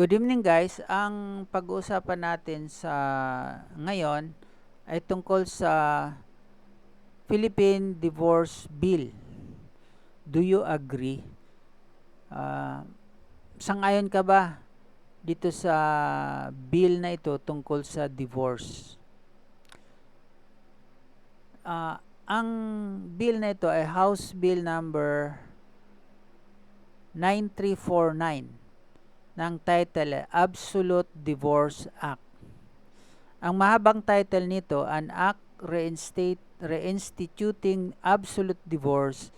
Good evening guys. Ang pag-uusapan natin sa ngayon ay tungkol sa Philippine Divorce Bill. Do you agree? Uh, Sang-ayon ka ba dito sa bill na ito tungkol sa divorce? Ang bill na ito ay House Bill number 9349 ng title Absolute Divorce Act. Ang mahabang title nito, an act reinstituting absolute divorce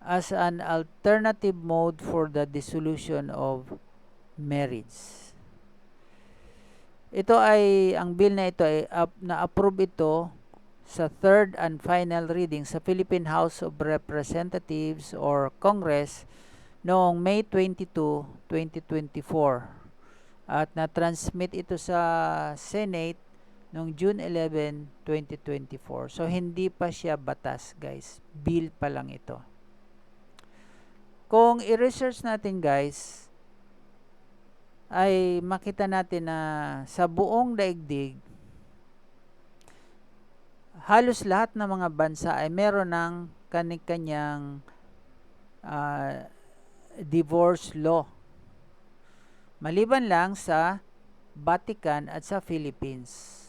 as an alternative mode for the dissolution of marriage. Ang bill na ito ay na-approve ito sa third and final reading sa Philippine House of Representatives or Congress noong May 22, 2024 at na-transmit ito sa Senate noong June 11, 2024. So, hindi pa siya batas, guys. Bill pa lang ito. Kung i-research natin, guys, ay makita natin na sa buong daigdig, halos lahat ng mga bansa ay meron ng kani-kanyang divorce law. Maliban lang sa Vatican at sa Philippines.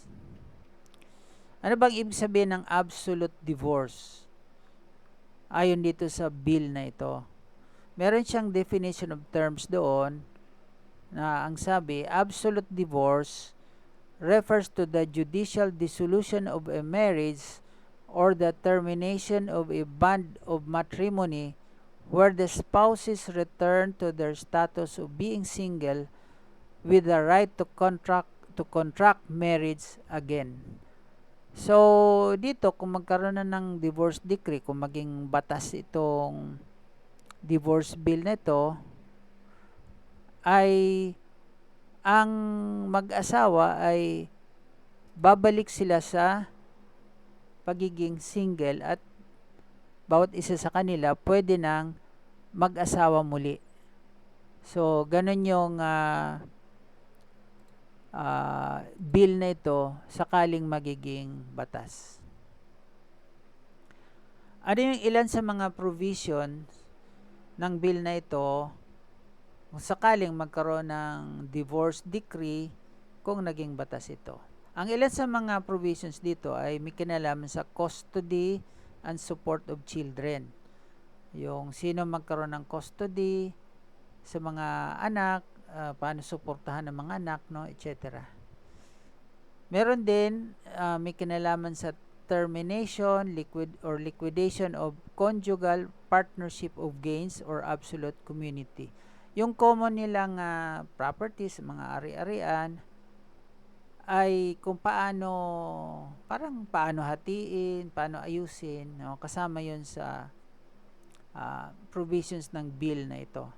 Ano bang ibig sabihin ng absolute divorce? Ayon dito sa bill na ito. Meron siyang definition of terms doon na ang sabi, absolute divorce refers to the judicial dissolution of a marriage or the termination of a bond of matrimony where the spouses return to their status of being single with the right to contract marriage again. So, dito, kung magkaroon na ng divorce decree, kung maging batas itong divorce bill na ito, ay ang mag-asawa ay babalik sila sa pagiging single at bawat isa sa kanila pwede nang mag-asawa muli. So, ganun yung bill na ito sakaling magiging batas. Ano yung ilan sa mga provisions ng bill na ito kung sakaling magkaroon ng divorce decree kung naging batas ito? Ang ilan sa mga provisions dito ay may kinalaman sa custody and support of children. Yung sino magkaroon ng custody sa mga anak, paano suportahan ng mga anak, no, etc. Meron din may kinalaman sa termination, liquidation of conjugal partnership of gains or absolute community. Yung common nilang properties, mga ari-arian, ay kung paano hatiin, paano ayusin, no? Kasama yun sa provisions ng bill na ito.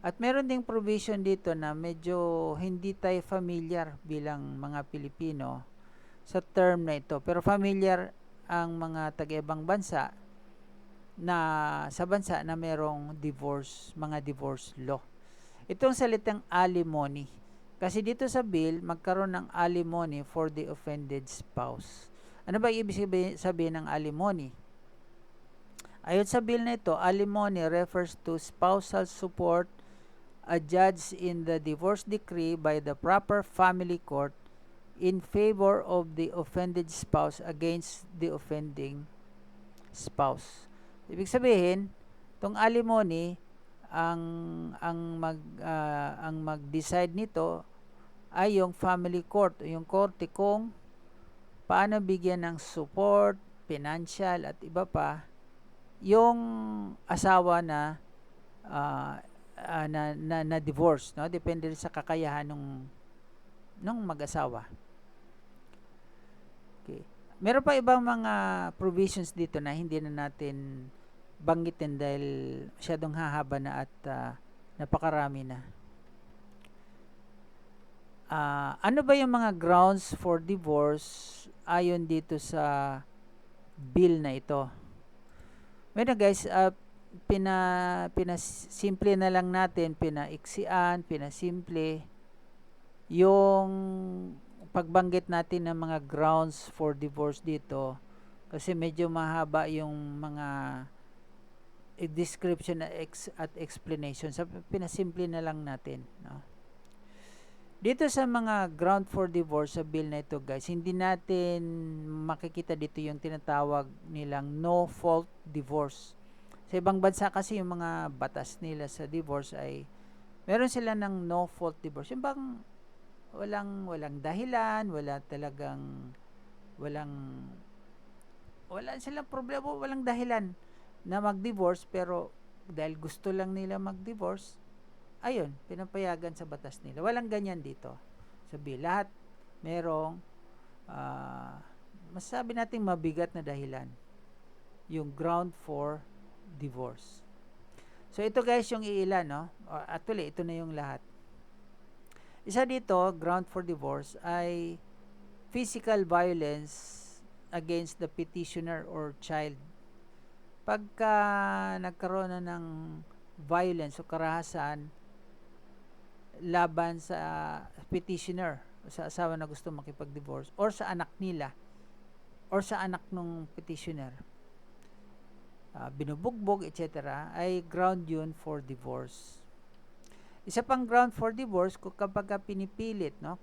At meron ding provision dito na medyo hindi tayo familiar bilang mga Pilipino sa term na ito. Pero familiar ang mga taga-ibang bansa na sa bansa na merong mga divorce law. Itong salitang alimony. Kasi dito sa bill, magkaroon ng alimony for the offended spouse. Ano ba ibig sabihin ng alimony? Ayon sa bill na ito, alimony refers to spousal support adjudged in the divorce decree by the proper family court in favor of the offended spouse against the offending spouse. Ibig sabihin, tong alimony ang mag-decide nito ay yung family court, yung korte kung paano bigyan ng support, financial at iba pa yung asawa na divorce, no? Depende rin sa kakayahan nung mag-asawa. Okay. Meron pa ibang mga provisions dito na hindi na natin banggitin dahil masyadong hahaba na at napakarami na. Ano ba yung mga grounds for divorce ayon dito sa bill na ito? Well, guys, pinasimple na lang natin, pinasimple yung pagbanggit natin ng mga grounds for divorce dito, kasi medyo mahaba yung mga description at explanation. So pinasimple na lang natin, no? Dito sa mga ground for divorce sa bill na ito, guys, hindi natin makikita dito yung tinatawag nilang no fault divorce. Sa ibang bansa kasi yung mga batas nila sa divorce ay meron sila ng no fault divorce. Yung bang walang dahilan, walang wala silang problema, walang dahilan na mag-divorce, pero dahil gusto lang nila mag-divorce, ayun, pinapayagan sa batas nila. Walang ganyan dito sa bill. Lahat merong masasabi nating mabigat na dahilan yung ground for divorce. So ito, guys, yung iilan, no? Actually, ito na yung lahat. Isa dito, ground for divorce ay physical violence against the petitioner or child. Pagka nagkaroon na ng violence o karahasan laban sa petitioner o sa asawa na gusto makipag-divorce, or sa anak nila or sa anak ng petitioner, binubugbog, etc., ay ground yun for divorce. Isa pang ground for divorce kung kapag pinipilit, no,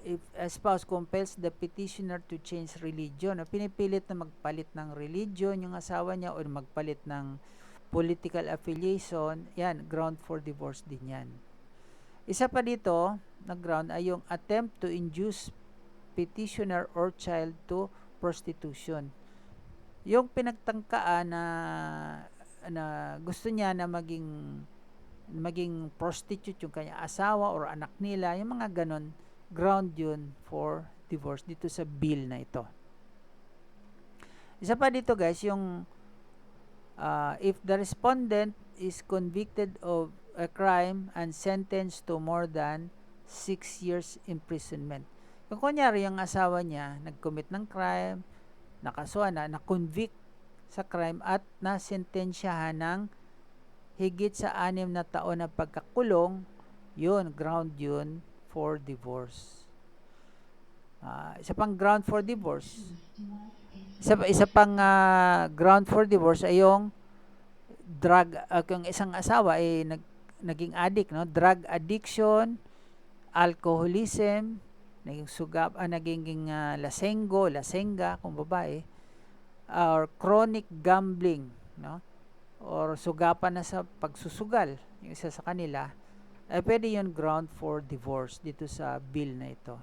if a spouse compels the petitioner to change religion, o pinipilit na magpalit ng religion yung asawa niya o magpalit ng political affiliation, yan, ground for divorce din yan. Isa pa dito na ground ay yung attempt to induce petitioner or child to prostitution. Yung pinagtangkaan na gusto niya na maging prostitute yung kanya asawa or anak nila, yung mga ganon, ground yun for divorce dito sa bill na ito. Isa pa dito, guys, yung if the respondent is convicted of a crime and sentenced to more than 6 years imprisonment. Kung kunyari yung asawa niya nag-commit ng crime, nakasuhan na-convict sa crime at nasentensyahan ng higit sa 6 na taon na pagkakulong, yun, ground yun for divorce. Isa pang ground for divorce. Isa pang ground for divorce ay yung drug, kung isang asawa ay naging addict, no? Drug addiction, alcoholism, naging lasengga kung babae, or chronic gambling, no? Or sugapan na sa pagsusugal, yung isa sa kanila, ay pwede yun ground for divorce dito sa bill na ito.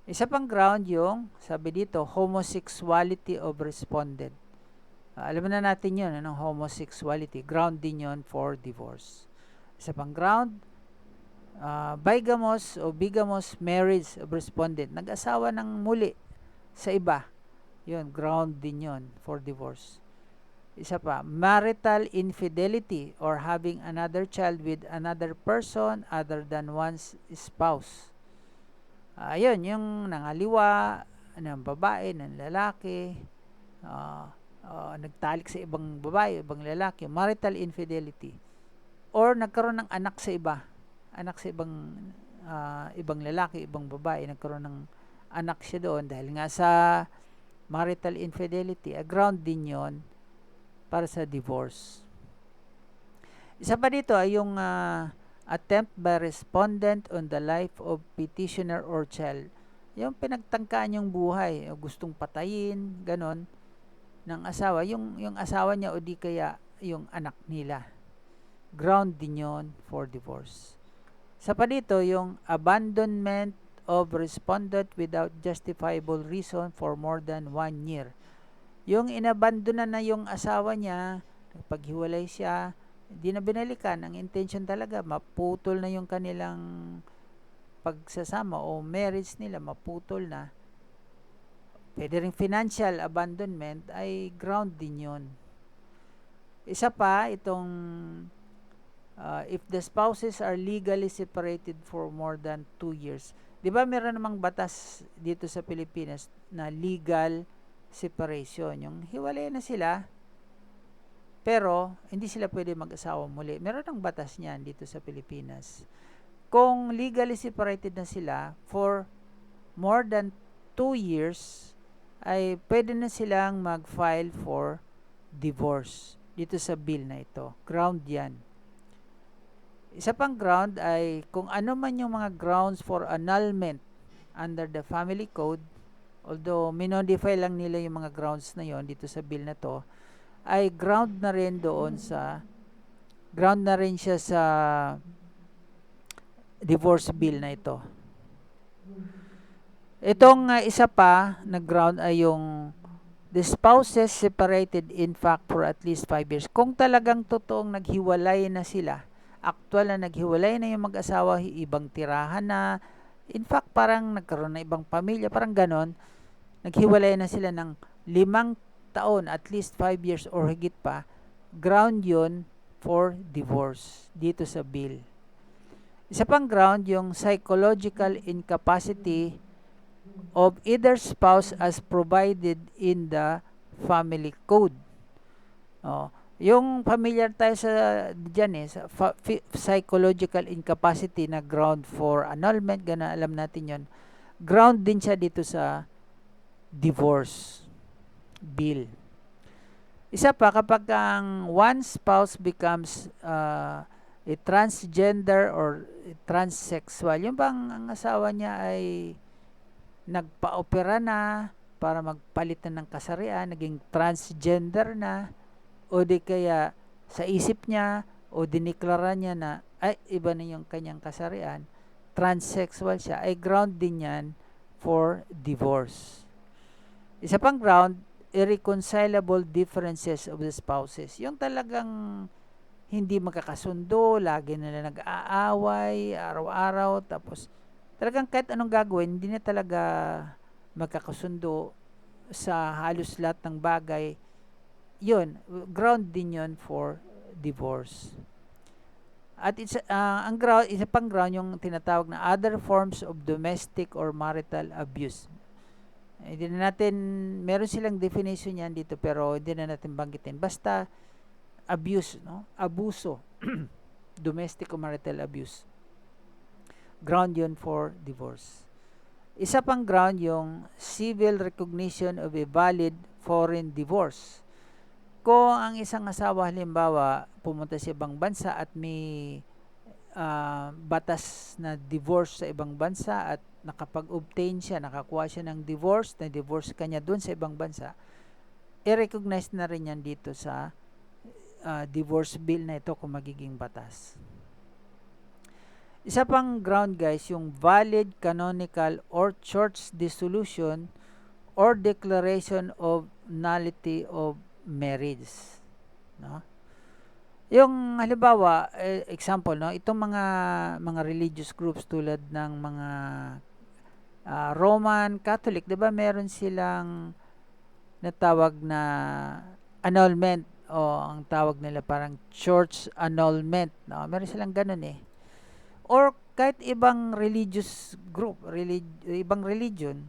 Isa pang ground yung, sabi dito, homosexuality of respondent. Alam na natin yun, homosexuality, ground din yun for divorce. Isa pang ground, bigamous o bigamous marriage of respondent, nag-asawa ng muli sa iba, yun, ground din yun for divorce. Isa pa, marital infidelity or having another child with another person other than one's spouse. Ayun, yung nangaliwa ng babae, ng lalaki, nagtalik sa ibang babae, ibang lalaki, marital infidelity. Or nagkaroon ng anak sa ibang lalaki, ibang babae, nagkaroon ng anak siya doon dahil nga sa marital infidelity, ground din yon para sa divorce. Isa pa dito ay yung attempt by respondent on the life of petitioner or child. Yung pinagtangkaan yung buhay, o gustong patayin, ganon, ng asawa, yung asawa niya o di kaya yung anak nila. Ground din yon for divorce. Isa pa dito yung abandonment of respondent without justifiable reason for more than 1 year. Yung inabandona na yung asawa niya, nagpaghiwalay siya, hindi na binalikan. Ang intention talaga, maputol na yung kanilang pagsasama o marriage nila, maputol na. Pwede rin financial abandonment, ay ground din yun. Isa pa, itong if the spouses are legally separated for more than 2 years. Di ba meron namang batas dito sa Pilipinas na legal separation. Yung hiwalay na sila, pero hindi sila pwede mag-asawa muli. Meron ng batas niyan dito sa Pilipinas. Kung legally separated na sila for more than 2 years, ay pwede na silang mag-file for divorce dito sa bill na ito. Ground yan. Isa pang ground ay kung ano man yung mga grounds for annulment under the family code, although minodify lang nila yung mga grounds na yon dito sa bill na to, ay ground na rin siya sa divorce bill na ito. Itong isa pa na ground ay yung the spouses separated in fact for at least 5 years. Kung talagang totoong naghiwalay na sila, actual na naghiwalay na yung mag-asawa, ibang tirahan na, in fact parang nagkaroon na ibang pamilya, parang ganon, naghiwalay na sila ng 5 taon, at least 5 years or higit pa, ground yun for divorce dito sa bill. Isa pang ground yung psychological incapacity of either spouse as provided in the family code. Yung familiar tayo sa dyan sa psychological incapacity na ground for annulment, gana alam natin yon. Ground din siya dito sa divorce bill. Isa pa, kapag ang one spouse becomes a transgender or transsexual, yung bang ang asawa niya ay nagpa-opera na para magpalit na ng kasarian, naging transgender na, o di kaya sa isip niya o diniklara niya na ay iba na yung kanyang kasarian, transsexual siya, ay ground din yan for divorce. Isa pang ground, irreconcilable differences of the spouses. Yung talagang hindi magkakasundo, lagi nila nag-aaway, araw-araw, tapos talagang kahit anong gagawin, hindi na talaga magkakasundo sa halos lahat ng bagay. Yun, ground din yun for divorce. At isa pang ground yung tinatawag na other forms of domestic or marital abuse. Hindi na natin, meron silang definition yan dito pero hindi na natin banggitin. Basta abuse, no? Abuso. Domestic or marital abuse. Ground yun for divorce. Isa pang ground yung civil recognition of a valid foreign divorce. Kung ang isang asawa halimbawa pumunta sa ibang bansa at may batas na divorce sa ibang bansa at nakapag-obtain siya, nakakuha siya ng divorce, na-divorce kanya dun sa ibang bansa, i-recognize na rin yan dito sa divorce bill na ito kung magiging batas. Isa pang ground guys, yung valid canonical or church dissolution or declaration of nullity of marriage. No? Yung halimbawa, example, no, itong mga religious groups tulad ng mga Roman Catholic, 'di ba? Meron silang natawag na annulment o ang tawag nila parang church annulment, no? Meron silang ganun or kahit ibang religious group, ibang religion,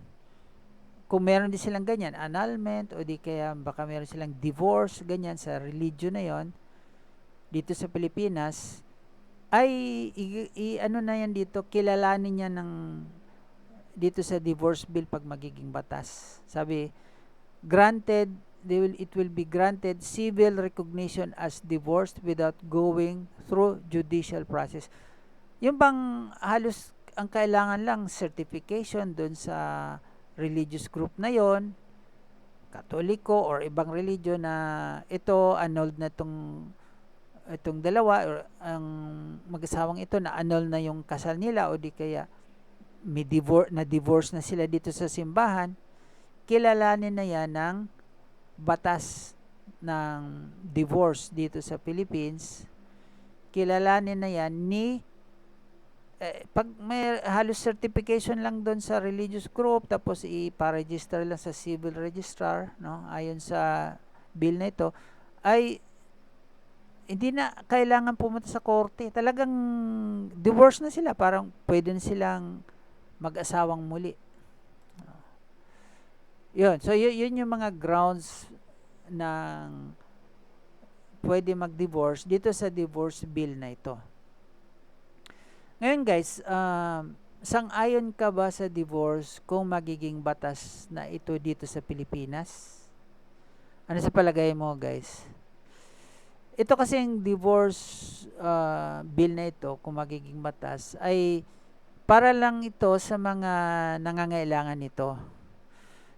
kung meron din silang ganyan, annulment o di kaya baka meron silang divorce, ganyan sa religion na yon dito sa Pilipinas, ay ano na yan dito, kilalanin niya dito sa divorce bill pag magiging batas. Sabi, it will be granted civil recognition as divorced without going through judicial process. Yung bang halos ang kailangan lang certification doon sa religious group na yon, Katoliko or ibang religion, na ito annulled na itong dalawa or ang mag-asawang ito na annul na yung kasal nila o di kaya may divorce na sila dito sa simbahan, kilalanin na yan ng batas ng divorce dito sa Philippines. Kilalanin na yan pag may halos certification lang doon sa religious group, tapos ipa-register lang sa civil registrar, no, ayon sa bill na ito, ay hindi na kailangan pumunta sa korte. Talagang divorce na sila, parang pwede na silang mag-asawang muli. Yun. So, yun yung mga grounds ng pwede mag-divorce dito sa divorce bill na ito. Ngayon guys, sang-ayon ka ba sa divorce kung magiging batas na ito dito sa Pilipinas? Ano sa palagay mo guys? Ito kasing divorce bill na ito, kung magiging batas, ay para lang ito sa mga nangangailangan nito.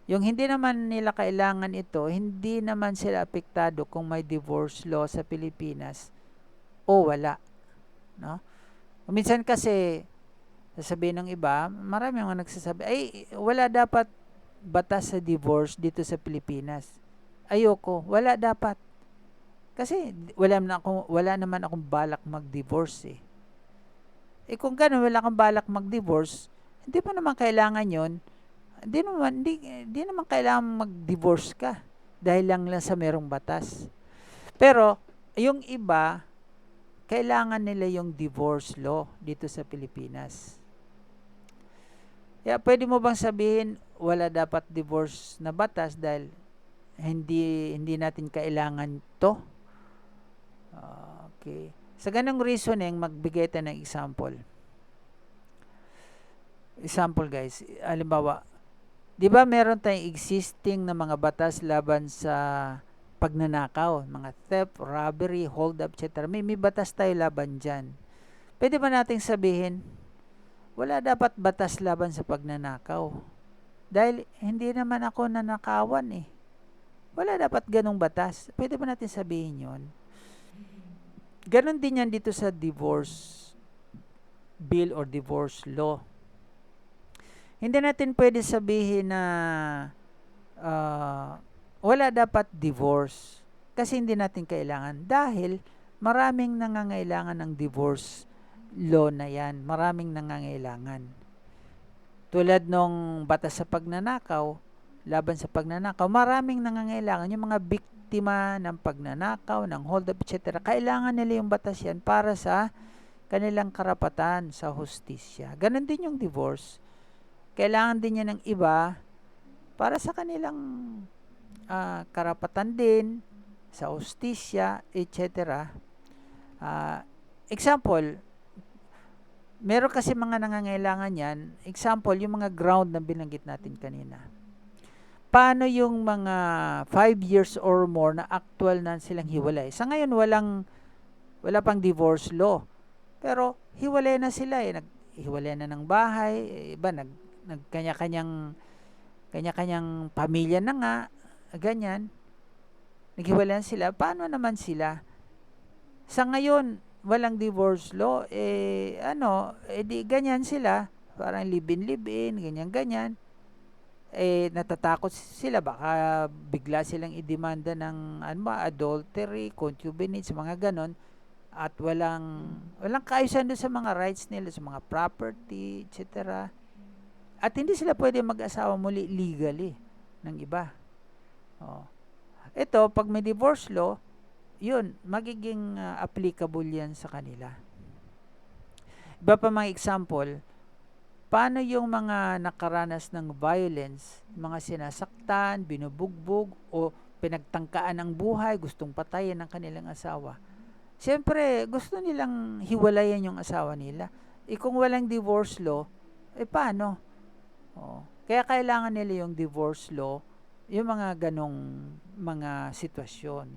Yung hindi naman nila kailangan ito, hindi naman sila apektado kung may divorce law sa Pilipinas o wala, no? Minsan kasi sasabihin ng iba, marami mga nagsasabi, ay wala dapat batas sa divorce dito sa Pilipinas. Ayoko, wala dapat. Kasi wala naman akong balak mag-divorce eh. Kung gano'n wala kang balak mag-divorce, hindi pa naman kailangan 'yon. Hindi naman kailangan mag-divorce ka dahil lang sa merong batas. Pero yung iba, kailangan nila yung divorce law dito sa Pilipinas. Kaya pwede mo bang sabihin wala dapat divorce na batas dahil hindi natin kailangan 'to? Okay. Sa ganung reasoning, magbigay tayo ng example. Example guys, halimbawa, di ba meron tayong existing na mga batas laban sa pagnanakaw, mga theft, robbery, hold up, etc. May batas tayo laban dyan. Pwede ba nating sabihin, wala dapat batas laban sa pagnanakaw? Dahil hindi naman ako nanakawan eh. Wala dapat ganong batas. Pwede ba natin sabihin yon? Ganon din yan dito sa divorce bill or divorce law. Hindi natin pwede sabihin na wala dapat divorce kasi hindi natin kailangan dahil maraming nangangailangan ng divorce law na yan. Maraming nangangailangan. Tulad nung batas sa pagnanakaw, laban sa pagnanakaw, maraming nangangailangan. Yung mga biktima ng pagnanakaw, ng hold up, etc. Kailangan nila yung batas yan para sa kanilang karapatan sa hustisya. Ganon din yung divorce. Kailangan din niya ng iba para sa kanilang karapatan din sa hustisya, etc. Example, meron kasi mga nangangailangan yan. Example, yung mga ground na binanggit natin kanina. Paano yung mga 5 years or more na actual na silang hiwalay? Sa ngayon, wala pang divorce law. Pero hiwalay na sila eh. Hiwalay na ng bahay, iba kanya-kanyang pamilya na nga, ganyan. Naghiwalayan sila. Paano naman sila? Sa ngayon, walang divorce law, di ganyan sila. Parang live-in, ganyan. Natatakot sila. Baka bigla silang idemanda ng adultery, concubinage, mga ganon. At walang kaayusan doon sa mga rights nila, sa mga property, etc. At hindi sila pwede mag-asawa muli legally ng iba. Ito, pag may divorce law, yun, magiging applicable yan sa kanila. Iba pa mga example, paano yung mga nakaranas ng violence, mga sinasaktan, binubugbog, o pinagtangkaan ng buhay, gustong patayin ng kanilang asawa? Siyempre, gusto nilang hiwalayan yung asawa nila. Kung walang divorce law, paano? Kaya kailangan nila yung divorce law, yung mga ganong mga sitwasyon.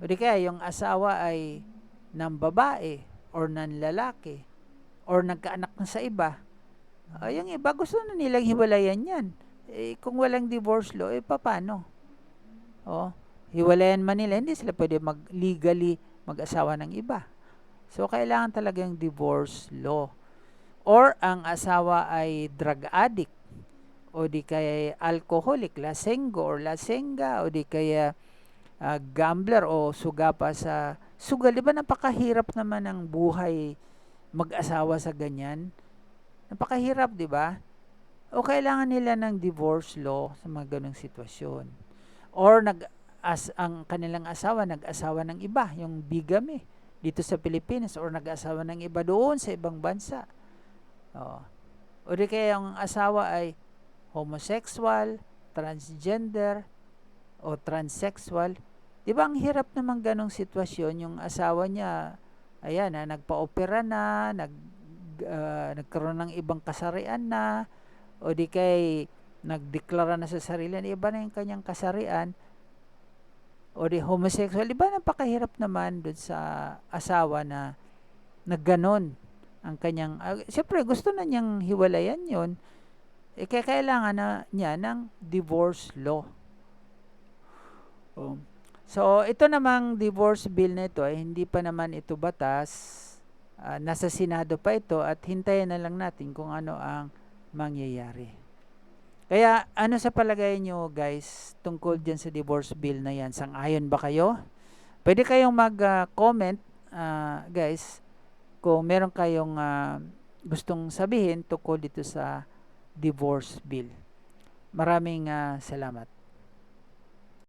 O di kaya yung asawa ay ng babae or ng lalaki or nagkaanak na sa iba. Yung iba gusto na nilang hiwalayan yan. Kung walang divorce law, paano? Hiwalayan man nila, hindi sila pwede legally mag-asawa ng iba. So, kailangan talaga yung divorce law. Or ang asawa ay drug addict, o di kaya alcoholic, lasenggo or lasenga, o di kaya gambler o suga pa sa sugal. Di ba napakahirap naman ang buhay mag-asawa sa ganyan? Napakahirap, di ba? O kailangan nila ng divorce law sa mga ganong sitwasyon. Or ang kanilang asawa nag-asawa ng iba, yung bigamy dito sa Pilipinas, or nag-asawa ng iba doon sa ibang bansa. O di kaya yung asawa ay homosexual, transgender o transsexual. Di ba ang hirap naman ganong sitwasyon, yung asawa niya, ayan na, nagpa-opera na, nagkaroon ng ibang kasarian na, o di kay nagdeklara na sa sarili na iba na yung kanyang kasarian, o di homosexual. Di ba napakahirap naman dun sa asawa na nagganon ang kanyang, siyempre gusto na niyang hiwalayan yon, kaya kailangan na niya ng divorce law. So, ito namang divorce bill na ito ay hindi pa naman ito batas. Nasa Senado pa ito at hintayin na lang natin kung ano ang mangyayari. Kaya ano sa palagay nyo guys tungkol dyan sa divorce bill na yan? Sang-ayon ba kayo? Pwede kayong mag-comment guys kung meron kayong gustong sabihin tungkol dito sa divorce bill. Maraming salamat.